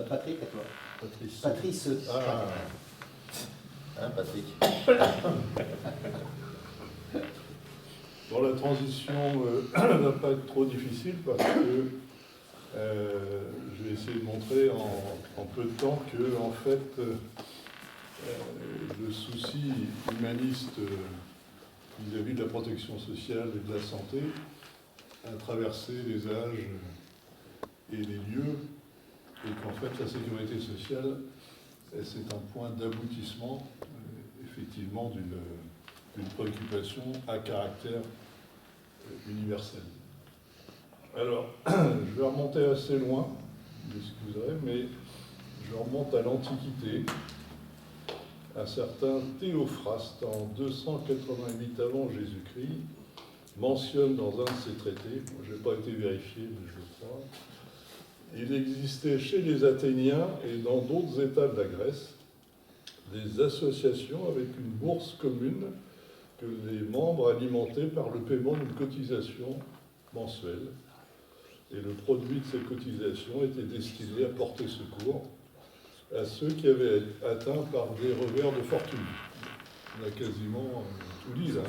Patrick, à toi. Patrice. Ah, hein, Patrick. Bon, la transition ne va pas être trop difficile parce que je vais essayer de montrer en peu de temps que, en fait, le souci humaniste vis-à-vis de la protection sociale et de la santé a traversé les âges et les lieux, et qu'en fait la sécurité sociale, c'est un point d'aboutissement, effectivement, d'une préoccupation à caractère universel. Alors, je vais remonter assez loin, excusez, mais je remonte à l'Antiquité. Un certain Théophraste, en 288 avant Jésus-Christ, mentionne dans un de ses traités, je n'ai pas été vérifié, mais je le crois, il existait chez les Athéniens et dans d'autres États de la Grèce des associations avec une bourse commune que les membres alimentaient par le paiement d'une cotisation mensuelle. Et le produit de ces cotisations était destiné à porter secours à ceux qui avaient été atteints par des revers de fortune. On a quasiment tout dit là.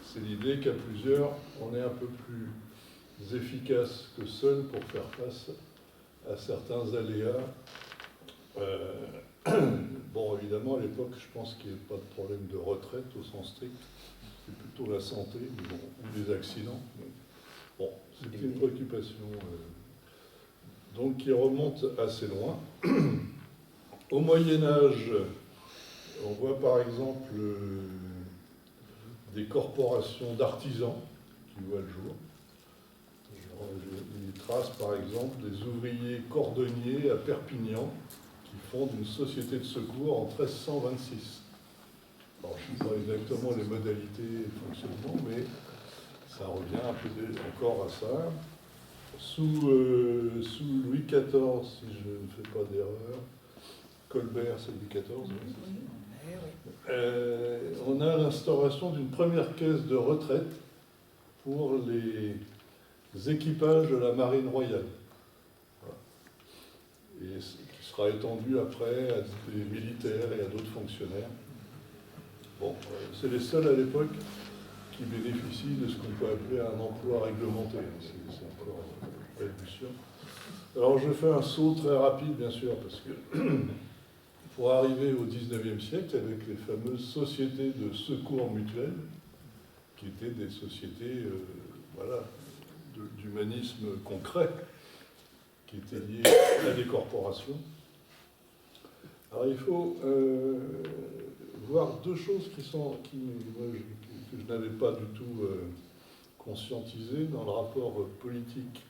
C'est l'idée qu'à plusieurs, on est un peu plus efficace que seul pour faire face à certains aléas. Bon, évidemment, à l'époque, je pense qu'il n'y avait pas de problème de retraite au sens strict. C'est plutôt la santé, bon, ou les accidents. Bon, c'était une préoccupation donc qui remonte assez loin. Au Moyen-Âge, on voit par exemple des corporations d'artisans qui voient le jour. Il trace par exemple des ouvriers cordonniers à Perpignan qui fondent une société de secours en 1326. Alors, je ne sais pas exactement les modalités de fonctionnement, mais ça revient un peu encore à ça. Sous Louis XIV, si je ne fais pas d'erreur, Colbert, c'est Louis XIV, on a l'instauration d'une première caisse de retraite pour les équipages de la marine royale. Voilà. Et qui sera étendue après à des militaires et à d'autres fonctionnaires. Bon, c'est les seuls à l'époque qui bénéficient de ce qu'on peut appeler un emploi réglementé. C'est encore révolution. Alors je fais un saut très rapide, bien sûr, parce que pour arriver au XIXe siècle, avec les fameuses sociétés de secours mutuels, qui étaient des sociétés voilà, d'humanisme concret, qui étaient liées à des corporations. Alors il faut voir deux choses que je n'avais pas du tout conscientisées dans le rapport politique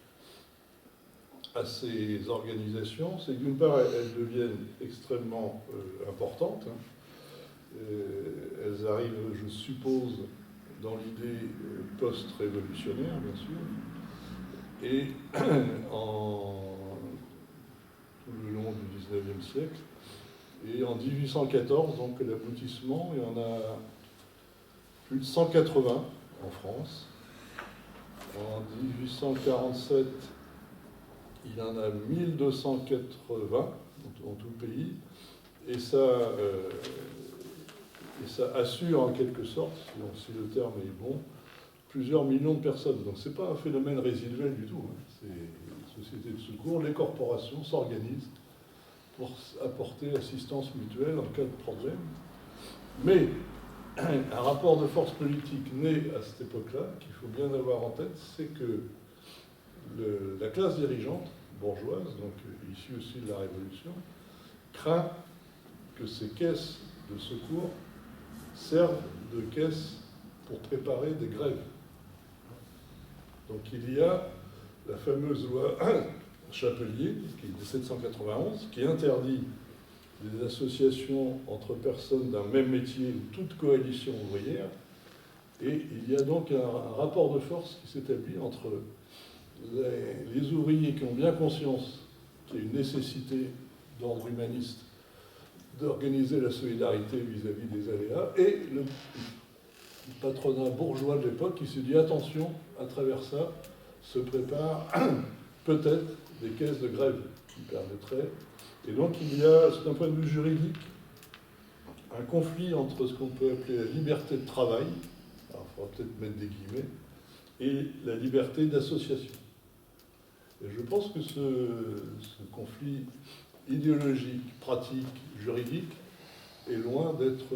à ces organisations. C'est que d'une part, elles deviennent extrêmement importantes. Elles arrivent, je suppose, dans l'idée post-révolutionnaire, bien sûr, et tout le long du XIXe siècle. Et en 1814, donc l'aboutissement, il y en a plus de 180 en France. En 1847, il y en a 1280 dans tout le pays. Et ça assure en quelque sorte, si le terme est bon, plusieurs millions de personnes. Donc ce n'est pas un phénomène résiduel du tout. C'est une société de secours. Les corporations s'organisent pour apporter assistance mutuelle en cas de problème. Mais un rapport de force politique né à cette époque-là, qu'il faut bien avoir en tête, c'est que la classe dirigeante bourgeoise, donc issue aussi de la Révolution, craint que ces caisses de secours servent de caisses pour préparer des grèves. Donc il y a la fameuse loi Chapelier, qui est de 1791, qui interdit les associations entre personnes d'un même métier ou toute coalition ouvrière. Et il y a donc un rapport de force qui s'établit entre les ouvriers qui ont bien conscience qu'il y a une nécessité d'ordre humaniste d'organiser la solidarité vis-à-vis des aléas, et le patronat bourgeois de l'époque qui se dit attention, à travers ça se prépare peut-être des caisses de grève. qui permettrait. Et donc il y a, d'un point de vue juridique, un conflit entre ce qu'on peut appeler la liberté de travail, alors il faudra peut-être mettre des guillemets, et la liberté d'association. Et je pense que ce conflit idéologique, pratique, juridique, est loin d'être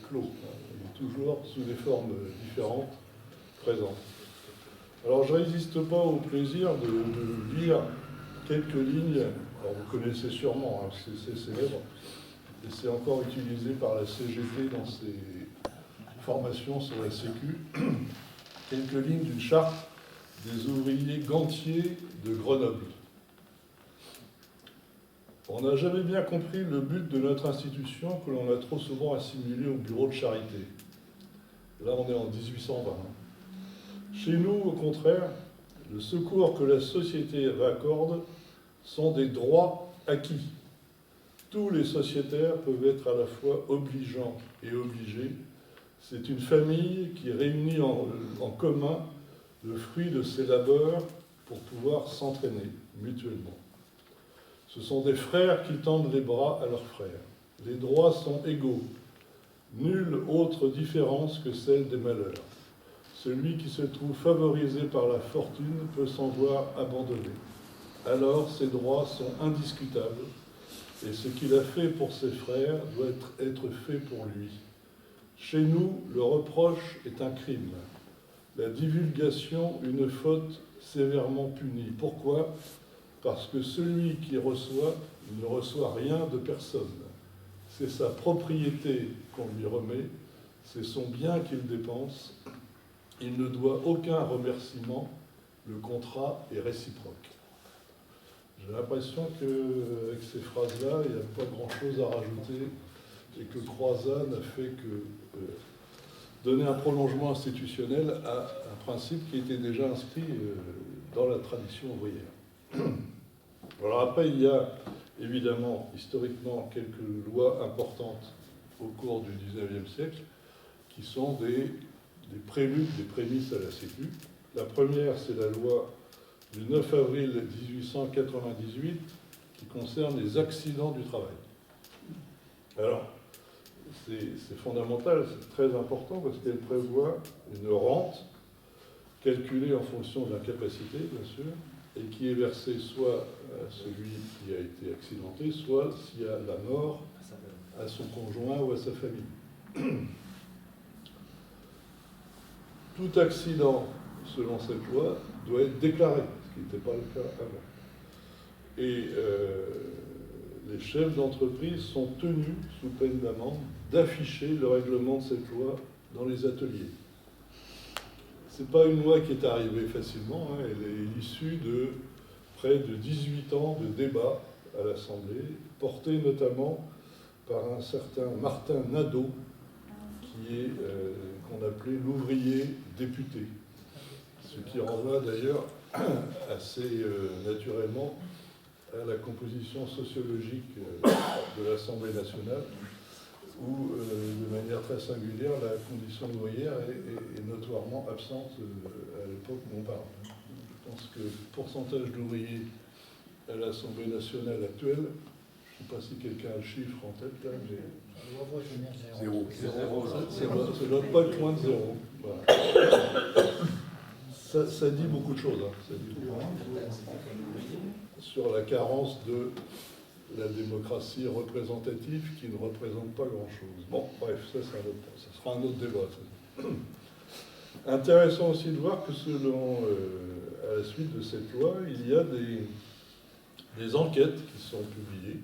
clos. Il est toujours sous des formes différentes présentes. Alors je ne résiste pas au plaisir de lire quelques lignes, alors vous connaissez sûrement, hein, c'est célèbre, et c'est encore utilisé par la CGT dans ses formations sur la Sécu, quelques lignes d'une charte des ouvriers gantiers de Grenoble. On n'a jamais bien compris le but de notre institution que l'on a trop souvent assimilé au bureau de charité. Là, on est en 1820. Chez nous, au contraire, le secours que la société accorde sont des droits acquis. Tous les sociétaires peuvent être à la fois obligeants et obligés. C'est une famille qui réunit en commun le fruit de ses labeurs pour pouvoir s'entraîner mutuellement. Ce sont des frères qui tendent les bras à leurs frères. Les droits sont égaux. Nulle autre différence que celle des malheurs. Celui qui se trouve favorisé par la fortune peut s'en voir abandonné. Alors ses droits sont indiscutables et ce qu'il a fait pour ses frères doit être fait pour lui. Chez nous, le reproche est un crime. La divulgation, une faute sévèrement punie. Pourquoi ? Parce que celui qui reçoit ne reçoit rien de personne. C'est sa propriété qu'on lui remet, c'est son bien qu'il dépense. Il ne doit aucun remerciement, le contrat est réciproque. J'ai l'impression qu'avec ces phrases-là, il n'y a pas grand-chose à rajouter et que Croizat n'a fait que donner un prolongement institutionnel à un principe qui était déjà inscrit dans la tradition ouvrière. Alors après, il y a évidemment, historiquement, quelques lois importantes au cours du XIXe siècle qui sont des préludes, des prémices à la Sécu. La première, c'est la loi du 9 avril 1898 qui concerne les accidents du travail. Alors, c'est fondamental, c'est très important parce qu'elle prévoit une rente calculée en fonction de l'incapacité, bien sûr, et qui est versée soit à celui qui a été accidenté, soit s'il y a la mort à son conjoint ou à sa famille. Tout accident, selon cette loi, doit être déclaré, ce qui n'était pas le cas avant. Et les chefs d'entreprise sont tenus, sous peine d'amende, d'afficher le règlement de cette loi dans les ateliers. Ce n'est pas une loi qui est arrivée facilement, hein, elle est issue de près de 18 ans de débats à l'Assemblée, portés notamment par un certain Martin Nadeau, qui est qu'on appelait l'ouvrier député. Ce qui renvoie d'ailleurs assez naturellement à la composition sociologique de l'Assemblée nationale, où, de manière très singulière, la condition ouvrière est notoirement absente à l'époque où on parle. Je pense que le pourcentage d'ouvriers à l'Assemblée nationale actuelle, je ne sais pas si quelqu'un a le chiffre en tête, là, mais... Zéro. Ça ne doit pas être loin de zéro. Voilà. Ça dit beaucoup de choses. Hein. Ça dit beaucoup de choses. Sur la carence de la démocratie représentative qui ne représente pas grand-chose. Bon, bref, ça sera un autre débat. Intéressant aussi de voir que selon, à la suite de cette loi, il y a des enquêtes qui sont publiées,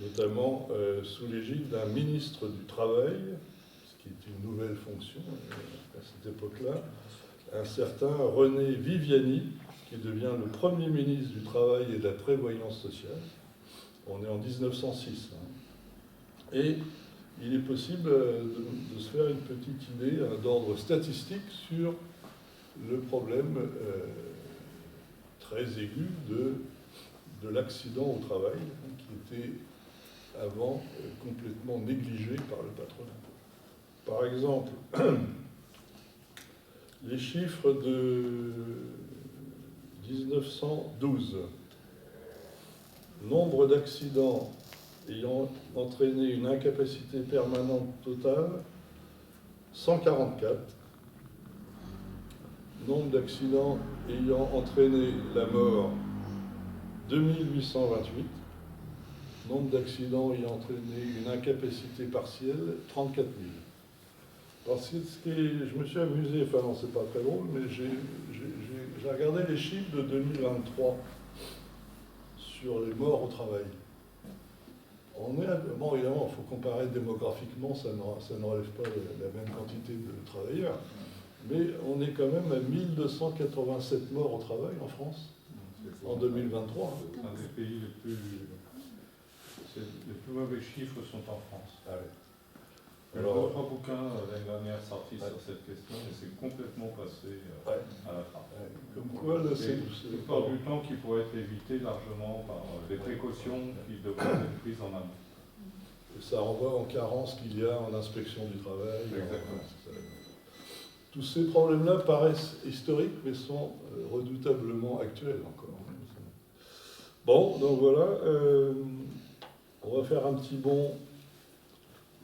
notamment sous l'égide d'un ministre du Travail, ce qui est une nouvelle fonction à cette époque-là, un certain René Viviani, qui devient le premier ministre du Travail et de la Prévoyance sociale. On est en 1906. Hein. Et il est possible de se faire une petite idée d'ordre statistique sur le problème très aigu de l'accident au travail, hein, qui était avant complètement négligé par le patronat. Par exemple, les chiffres de 1912. nombre d'accidents ayant entraîné une incapacité permanente totale, 144. Nombre d'accidents ayant entraîné la mort, 2828. Nombre d'accidents ayant entraîné une incapacité partielle, 34 000. Parce que je me suis amusé, enfin non, c'est pas très drôle, mais j'ai regardé les chiffres de 2023 sur les morts au travail. Bon, évidemment, il faut comparer démographiquement, ça ne relève pas la même quantité de travailleurs, mais on est quand même à 1287 morts au travail en France en 2023. Un des pays les plus mauvais chiffres sont en France. Ah ouais. Alors, trois bouquins l'année dernière sortis sur cette question, et c'est complètement passé à la trappe. Comme quoi, là, c'est la plupart du temps qui pourrait être évité largement par des précautions qui devraient être prises en amont. Ça renvoie en carence qu'il y a en inspection du travail. Exactement. Tous ces problèmes-là paraissent historiques, mais sont redoutablement actuels encore. Bon, donc voilà, on va faire un petit bond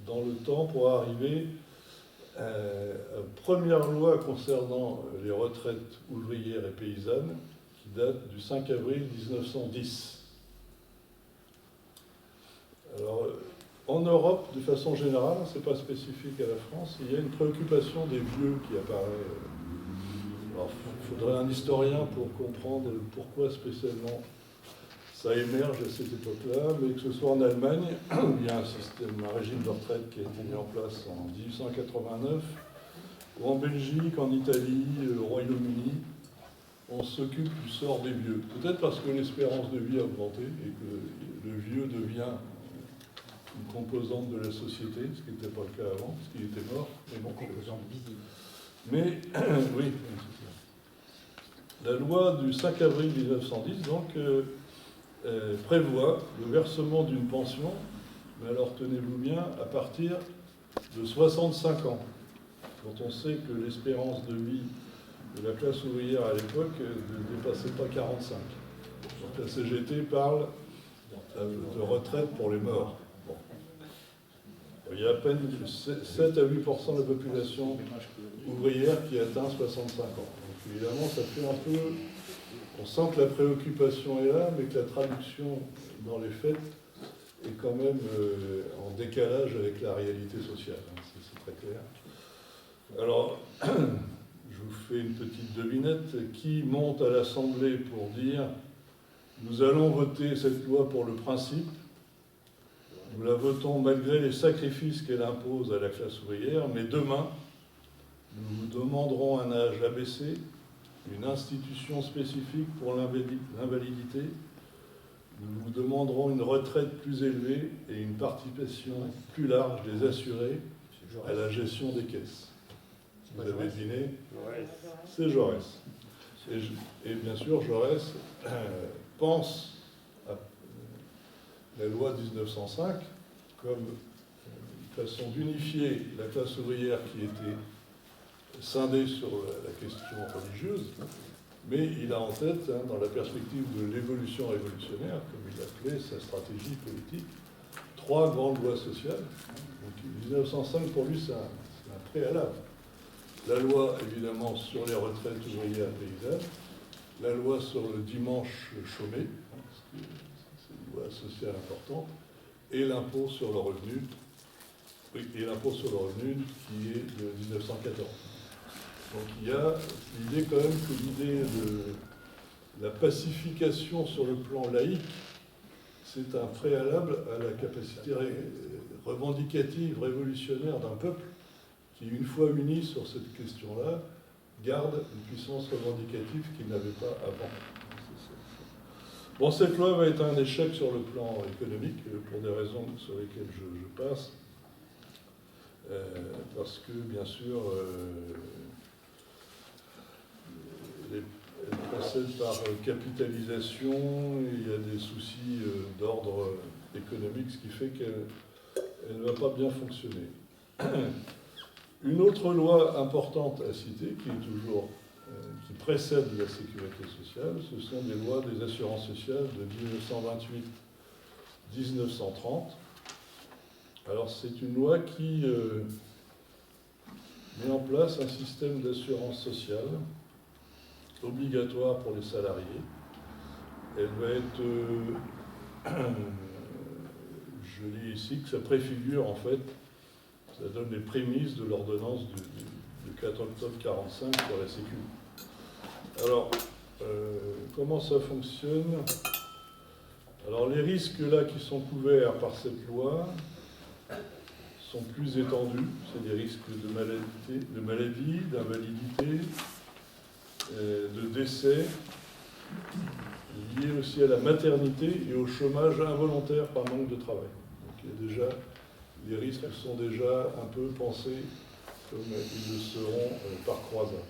dans le temps pour arriver à la première loi concernant les retraites ouvrières et paysannes, qui date du 5 avril 1910. Alors, en Europe, de façon générale, c'est pas spécifique à la France, il y a une préoccupation des vieux qui apparaît. Alors, il faudrait un historien pour comprendre pourquoi spécialement ça émerge à cette époque-là, mais que ce soit en Allemagne, où il y a un régime de retraite qui a été mis en place en 1889, ou en Belgique, en Italie, au Royaume-Uni, on s'occupe du sort des vieux. Peut-être parce que l'espérance de vie a augmenté et que le vieux devient une composante de la société, ce qui n'était pas le cas avant, parce qu'il était mort. Mais bon, Composante visible. mais oui, la loi du 5 avril 1910, donc, prévoit le versement d'une pension, mais alors tenez-vous bien, à partir de 65 ans, quand on sait que l'espérance de vie de la classe ouvrière à l'époque ne dépassait pas 45. Donc la CGT parle de retraite pour les morts. Bon. Il y a à peine 7 à 8% de la population ouvrière qui atteint 65 ans. Donc évidemment, ça fait un peu... On sent que la préoccupation est là, mais que la traduction dans les faits est quand même en décalage avec la réalité sociale. C'est très clair. Alors, je vous fais une petite devinette. Qui monte à l'Assemblée pour dire « Nous allons voter cette loi pour le principe. Nous la votons malgré les sacrifices qu'elle impose à la classe ouvrière, mais demain, nous vous demanderons un âge abaissé, une institution spécifique pour l'invalidité. Nous vous demanderons une retraite plus élevée et une participation plus large des assurés à la gestion des caisses. Vous avez deviné ? C'est Jaurès. Et bien sûr, Jaurès pense à la loi de 1905 comme une façon d'unifier la classe ouvrière qui était scindé sur la question religieuse, mais il a en tête, dans la perspective de l'évolution révolutionnaire, comme il appelait sa stratégie politique, 3 grandes lois sociales. Donc 1905, pour lui, c'est un préalable. La loi, évidemment, sur les retraites ouvrières et paysannes, la loi sur le dimanche chômé, c'est une loi sociale importante, et l'impôt sur le revenu, qui est de 1914. Donc il y a l'idée quand même que l'idée de la pacification sur le plan laïque, c'est un préalable à la capacité revendicative, révolutionnaire d'un peuple qui, une fois uni sur cette question-là, garde une puissance revendicative qu'il n'avait pas avant. Bon, cette loi va être un échec sur le plan économique, pour des raisons sur lesquelles je passe, parce que, bien sûr, elle procède par capitalisation, il y a des soucis d'ordre économique, ce qui fait qu'elle ne va pas bien fonctionner. Une autre loi importante à citer, qui précède la sécurité sociale, ce sont des lois des assurances sociales de 1928 1930. Alors c'est une loi qui met en place un système d'assurance sociale obligatoire pour les salariés. Elle va être, je lis ici, que ça préfigure en fait, ça donne les prémices de l'ordonnance du 4 octobre 1945 sur la Sécu. Alors, comment ça fonctionne? Alors les risques là qui sont couverts par cette loi sont plus étendus. C'est des risques de maladie, d'invalidité, de décès, liés aussi à la maternité et au chômage involontaire par manque de travail. Donc il y a déjà, les risques sont déjà un peu pensés comme ils le seront par Croizat.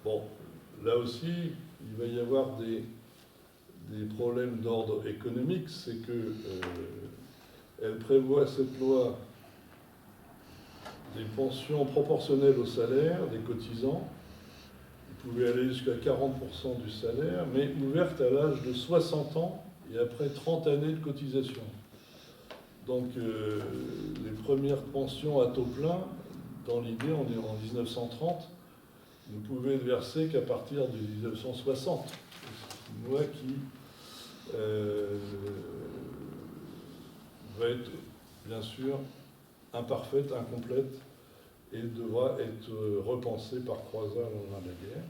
Bon, là aussi, il va y avoir des problèmes d'ordre économique, c'est que elle prévoit, cette loi, des pensions proportionnelles au salaire des cotisants. Ils pouvaient aller jusqu'à 40% du salaire, mais ouvertes à l'âge de 60 ans et après 30 années de cotisation. Donc les premières pensions à taux plein, dans l'idée, on est en 1930, ne pouvaient être versées qu'à partir de 1960. C'est une loi qui va être, bien sûr, imparfaite, incomplète, et devra être repensée par Croizat au lendemain de la guerre.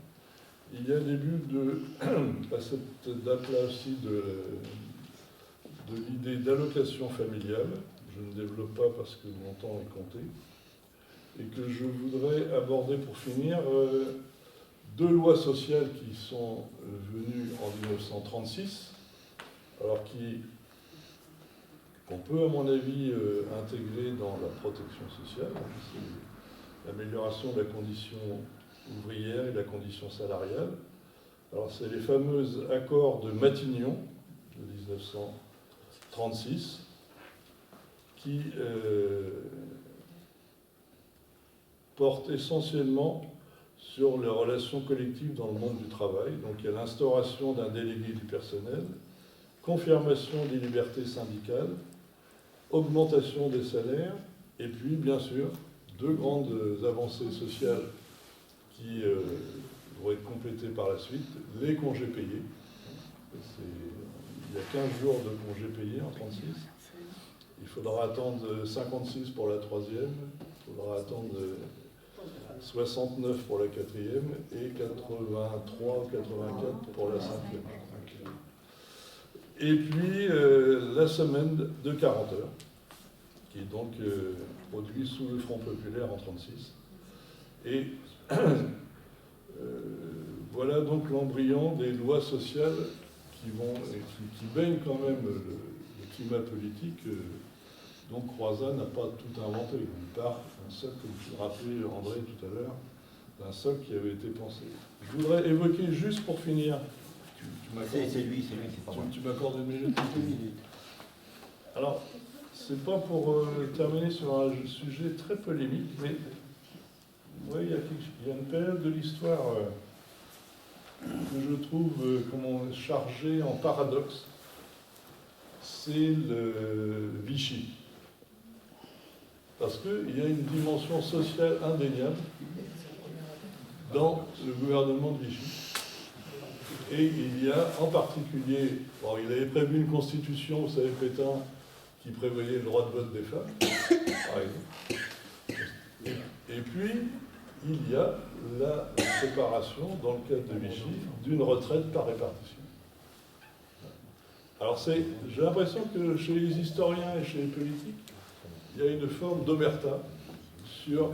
Il y a début à cette date-là aussi de l'idée d'allocation familiale. Je ne développe pas parce que mon temps est compté. Et que je voudrais aborder pour finir deux lois sociales qui sont venues en 1936, alors qu'on peut, à mon avis, intégrer dans la protection sociale. C'est l'amélioration de la condition ouvrière et de la condition salariale. Alors, c'est les fameux accords de Matignon de 1936 qui portent essentiellement sur les relations collectives dans le monde du travail. Donc, il y a l'instauration d'un délégué du personnel, confirmation des libertés syndicales, augmentation des salaires, et puis, bien sûr, deux grandes avancées sociales qui vont être complétées par la suite, les congés payés. Il y a 15 jours de congés payés en 1936. Il faudra attendre 56 pour la troisième, il faudra attendre 69 pour la quatrième et 83 ou 84 pour la cinquième. Et puis la semaine de 40 heures, qui est donc produit sous le Front populaire en 1936. Et voilà donc l'embryon des lois sociales qui baignent quand même le climat politique. Donc Croizat n'a pas tout inventé. Il part d'un socle, comme je rappelais André tout à l'heure, d'un socle qui avait été pensé. Je voudrais évoquer juste pour finir. C'est lui, c'est pas moi. Tu m'accordes une minute. Alors, c'est pas pour terminer sur un sujet très polémique, mais ouais, il y a une période de l'histoire que je trouve chargée en paradoxe. C'est le Vichy. Parce qu'il y a une dimension sociale indéniable dans le gouvernement de Vichy. Et il y a en particulier, bon, il avait prévu une constitution, vous savez, Pétain, qui prévoyait le droit de vote des femmes, par exemple. Et puis, il y a la séparation, dans le cadre de Vichy, d'une retraite par répartition. Alors j'ai l'impression que chez les historiens et chez les politiques, il y a une forme d'omerta sur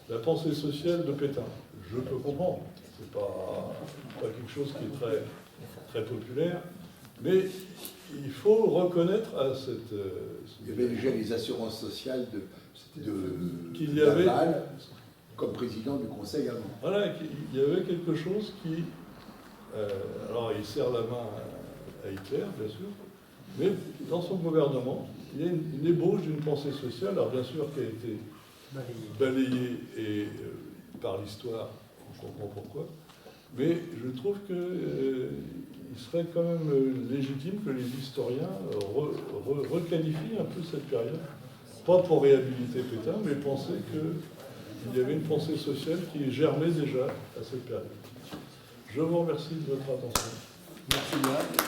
la pensée sociale de Pétain. Je peux comprendre, c'est pas quelque chose qui est très, très populaire, mais il faut reconnaître à cette... il y avait déjà les assurances sociales qu'il y avait Laval, comme président du Conseil allemand. Voilà, il y avait quelque chose qui... alors il serre la main à Hitler, bien sûr, mais dans son gouvernement, il y a une ébauche d'une pensée sociale, alors bien sûr qui a été balayée par l'histoire, on comprend pourquoi, Mais je trouve qu'il serait quand même légitime que les historiens requalifient un peu cette période. Pas pour réhabiliter Pétain, mais penser qu'il y avait une pensée sociale qui germait déjà à cette période. Je vous remercie de votre attention. Merci bien.